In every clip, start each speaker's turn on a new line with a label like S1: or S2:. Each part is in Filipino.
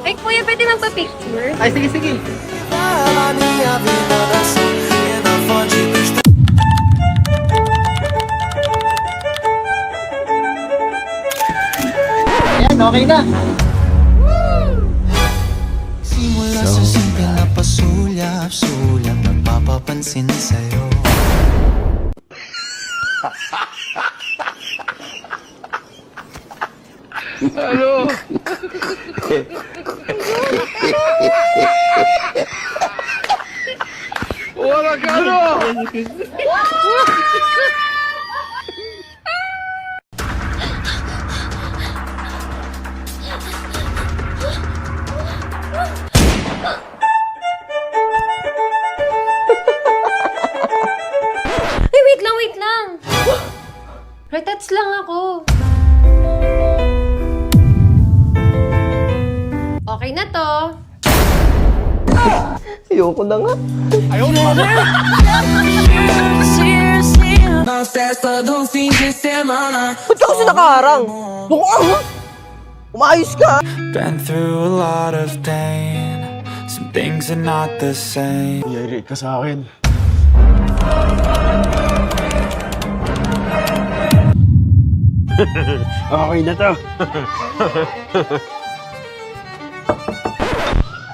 S1: Ay, kuya, pwede magpa-picture?
S2: Ay, sige, sige. Ayan, okay na.
S3: Simula sa simple na pasulyap-sulyap, nagpapapansin sa'yo.
S1: Ay, wait lang, wait lang. Retats lang ako. Okay na to.
S2: Ayoko na nga. Ba't ka kasi nakaharang? Mukhang umayos ka.
S3: Been through a lot of pain. Some things are not the same.
S2: Yari ka sa akin. Okay na to.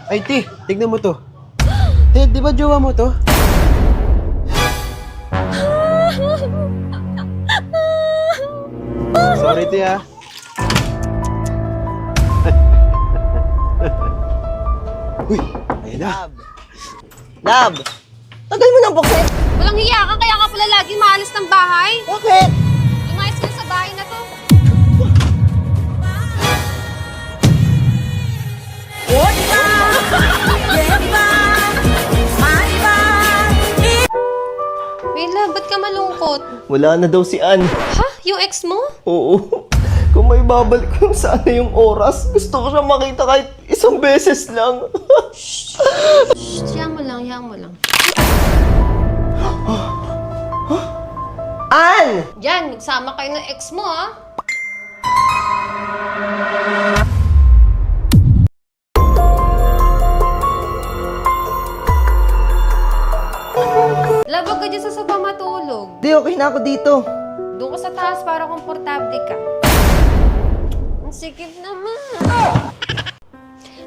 S2: Ay, Ti, tignan mo to. Ti, di ba jowa mo to? Sorry, Ti, ah. Uy, ayun na. Lab! Tagal mo ng buksit!
S1: Walang hiya ka, kaya ka pala lagi maalis ng bahay.
S2: Bakit?
S1: Lumayas ka na sa bahay na to. Mila, ba't ka malungkot?
S2: Wala na daw si Ann.
S1: Ha? Yung ex mo?
S2: Oo. Kung may babalik kung sana yung oras, gusto ko siya makita kahit isang beses lang.
S1: Shh, hiyang mo lang, hiyang mo lang.
S2: Ann!
S1: Yan, magsama kayo ng ex mo, ha? Labag ka dyan sa saba matulog.
S2: Di, okay na ako dito.
S1: Doon ka sa taas para komportable ka. Ang sikip naman.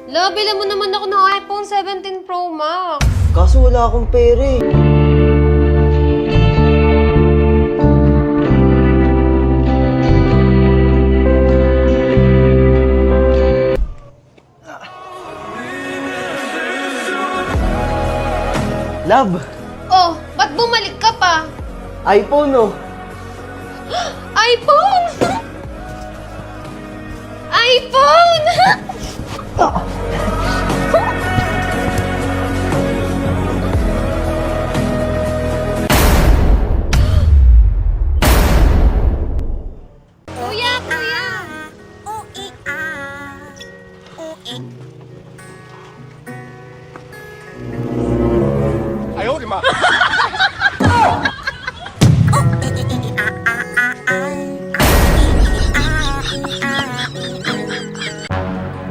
S1: Love, bilan mo naman ako ng iPhone 17 Pro Max.
S2: Kaso wala akong pera eh. Love,
S1: Oh, ba't bumalik ka pa?
S2: iPhone oh.
S1: iPhone! iPhone! Kuya, kuya!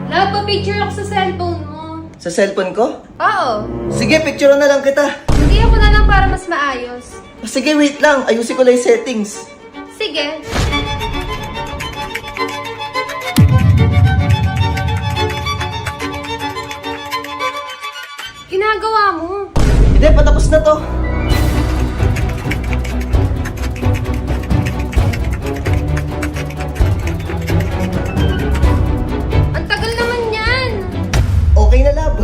S1: Love, pa-picture ako sa cellphone mo.
S2: Sa cellphone ko?
S1: Oo.
S2: Sige, picture na lang kita.
S1: Hindi ako na lang para mas maayos.
S2: Sige, wait lang. Ayusin ko lang yung settings.
S1: Sige. Ginagawa mo.
S2: Hindi, patapos na to.
S1: Ang tagal naman yan.
S2: Okay na, love.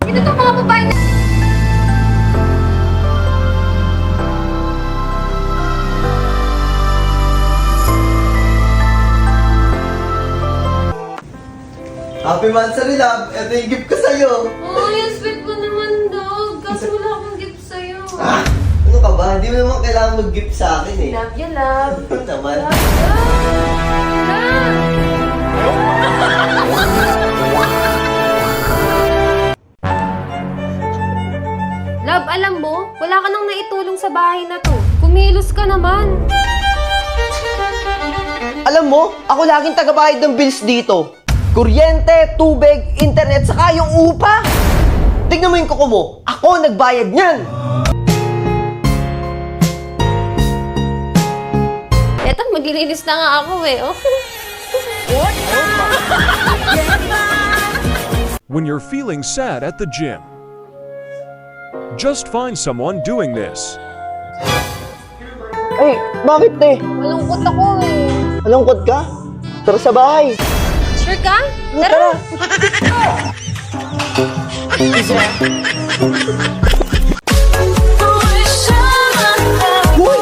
S1: Sino itong mga babae na...
S2: Happy Mansari, love. Ito yung gift ko sa'yo.
S1: Oh, yung sweet mo naman, dog. Kaso wala akong gift sa'yo.
S2: Ah, ano ka ba? Hindi mo naman kailangan mag-gift sa akin eh.
S1: Love you, love.
S2: Ano naman?
S1: Love, alam mo, wala ka nang naitulong sa bahay na to. Kung Kumilos ka naman.
S2: Alam mo, ako laging tagabayad ng bills dito. Kuryente, tubig, internet, saka yung upa. Tignan mo yung kuko mo. Ako nagbayad niyan.
S1: Eto, maglilinis na nga ako eh. Oh.
S4: When you're feeling sad at the gym, just find someone doing this.
S2: Ay, bakit te?
S1: Malungkot ako eh.
S2: Malungkot ka? Tara sa bahay.
S1: Sure ka?
S2: Tara. Uy!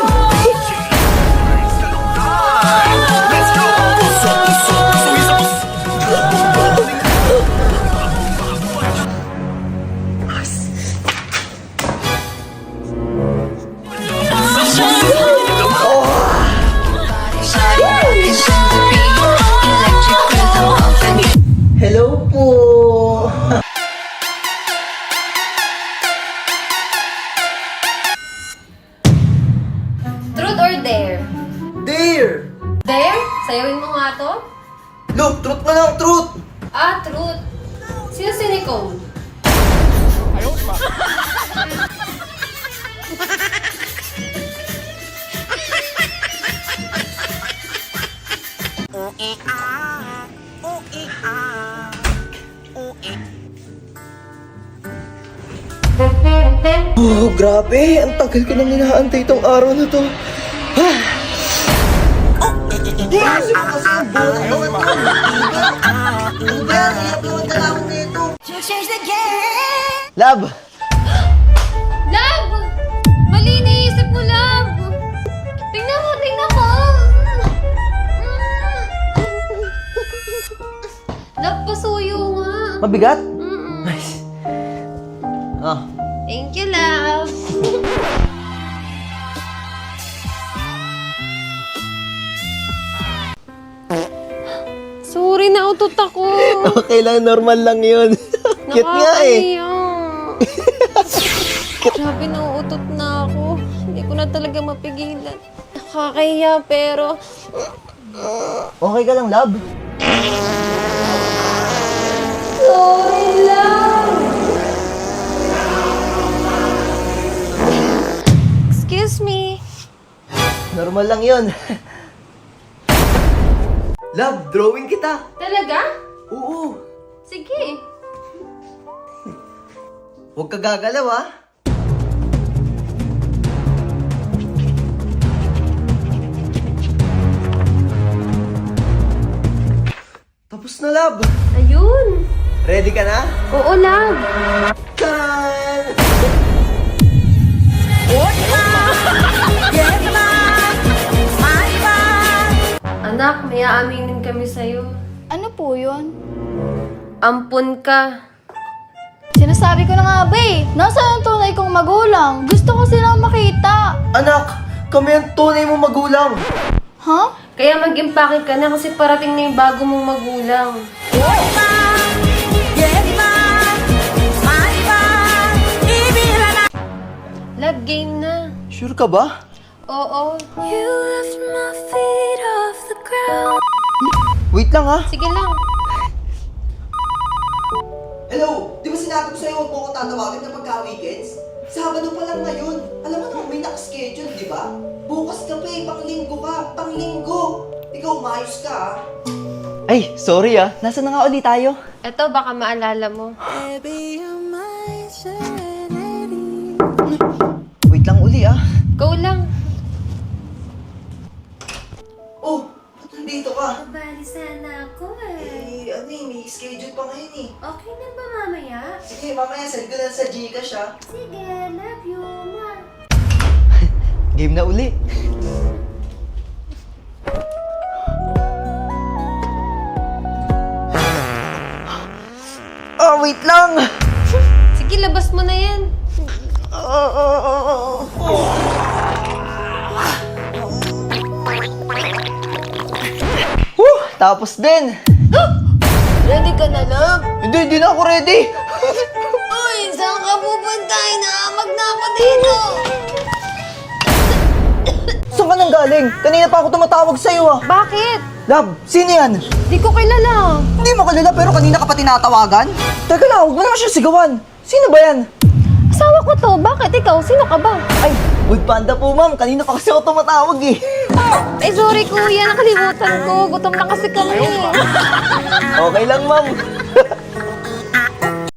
S2: Hello po.
S1: Truth or dare?
S2: Dear!
S1: Dare? Sayawin mo nga to?
S2: Look, truth mo lang, truth!
S1: Ah, truth. Sino si Nicole?
S2: Oh, grabe. Ang tagal ko nang inaantay itong araw na to. Love!
S1: Love! Mali iniisip mo, Love! Tingnan mo, tingnan mo! Love, pasuyo nga.
S2: Mabigat?
S1: Mm-mm.
S2: Nice. Ah,
S1: Thank you, Love. Sorry, nautot ako.
S2: okay lang, normal lang yun. Cute nga eh.
S1: Grabe, nauutot na ako. Hindi ko na talaga mapigilan. Nakakahiya, pero...
S2: Okay ka lang, love?
S1: Sorry, Love! Excuse me.
S2: Normal lang yun. Love, drawing kita.
S1: Talaga?
S2: Oo.
S1: Sige.
S2: Huwag ka gagalaw, ah. Tapos na, love.
S1: Ayun.
S2: Ready ka na?
S1: Oo, Love.
S2: Tan!
S1: Anak, may aaminin kami sa'yo.
S5: Ano po yun?
S1: Ampun ka.
S5: Sinasabi ko na nga ba eh, nasaan ang tunay kong magulang? Gusto ko silang makita.
S2: Anak, kami ang tunay mong magulang.
S5: Ha?
S1: Kaya mag-impake ka na kasi parating na yung bago mong magulang. Love, game na.
S2: Sure ka ba?
S1: Oo.
S2: Wait lang, ha?
S1: Sige lang.
S2: Hello! Di ba sinabi ko sa'yo huwag mo ko tatawagin kapag ka-weekends? Sabado pa lang ngayon. Alam mo naman may nakaschedule, di ba? Bukas ka pa eh, panglinggo ka. Panglinggo! Ikaw, umayos ka, ha? Ay, sorry ah. Nasaan na nga ulit tayo?
S1: Eto, baka maalala mo.
S2: Wait lang uli ah.
S1: Go lang.
S2: Oh, ba't nandito ka?
S1: Bali sana ako
S2: May schedule pa ngayon eh.
S1: Okay na ba mamaya?
S2: Sige, mamaya send ko na sa Gcash ah.
S1: Sige, love you, ma.
S2: Game na uli. Oh, wait lang!
S1: Sige, labas mo na yan.
S2: Tapos din!
S1: Ready ka na, love?
S2: Hindi na ako ready!
S1: Uy, saan ka pupunta? Inaamag na ako dito.
S2: Saan ka nang galing? Kanina pa ako tumatawag sa'yo ah.
S1: Bakit?
S2: Love, sino yan?
S1: Di ko kilala.
S2: Hindi mo kilala pero kanina ka pa tinatawagan? Teka lang, huwag mo naman siya sigawan. Sino ba yan?
S1: Asawa ko to. Bakit ikaw? Sino ka ba?
S2: Ay, Food Panda po ma'am. Kanina pa kasi ako tumatawag eh.
S1: Ay, sorry kuya. Nakalimutan ko. Gutom na kasi kami.
S2: Okay lang ma'am.